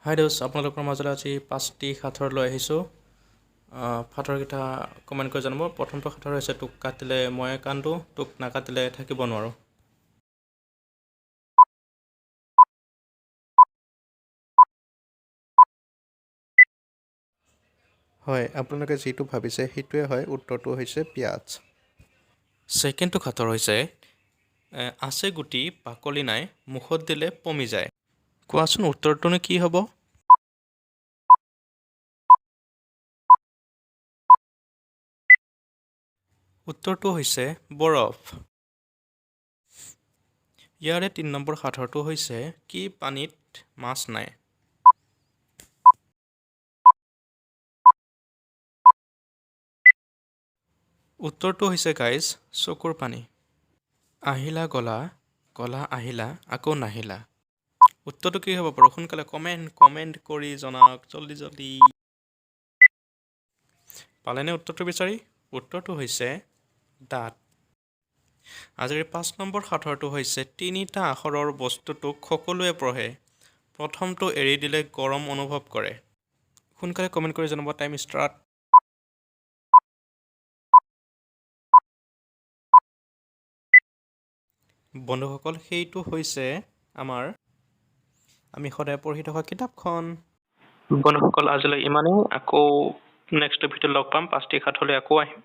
হাই দোষ আপোনালোকৰ মাজলৈ আজি 5টি সাঁথৰ লৈ আহিছোঁ। সাঁথৰকেইটা কমেণ্ট কৰি জনাব। প্ৰথমটো সাঁথৰ হৈছে তোক কাটিলে ময়ে কান্দো, তোক নাকাটিলে থাকিব নোৱাৰোঁ। হয়, আপোনালোকে যিটো ভাবিছে সেইটোৱে হয়, উত্তৰটো হৈছে পিঁয়াজ। ছেকেণ্ডটো সাঁথৰ হৈছে আছে গুটি বাকলি নাই, মুখত দিলে পমি যায়। কোৱাচোন উত্তৰটোনো কি হ'ব? উত্তৰটো হৈছে বৰফ। ইয়াৰে 3 নম্বৰ সাঁথৰটো হৈছে কি পানীত মাছ নাই। উত্তৰটো হৈছে গাইজ চকুৰ পানী। আহিলা গলা, গলা আহিলা আকৌ নাহিলা। উত্তৰটো কি হ'ব বাৰু? সোনকালে কমেণ্ট কৰি জনাওক, জল্দি। পালেনে উত্তৰটো বিচাৰি? উত্তৰটো হৈছে দাঁত। আজিৰ 5 নম্বৰ সাঁথৰটো হৈছে 3টা আখৰৰ বস্তুটোক সকলোৱে পঢ়ে, প্ৰথমটো এৰি দিলে গৰম অনুভৱ কৰে। সোনকালে কমেণ্ট কৰি জনাব, টাইম ষ্টাৰ্ট। বন্ধুসকল, সেইটো হৈছে আমি সদায় পঢ়ি থকা কিতাপখন। বন্ধুসকল, আজিলৈ ইমানেই। আকৌ নেক্সট ভিডিঅ'ত লগ পাম। 5টি সাঁথৰলৈ আকৌ আহিম।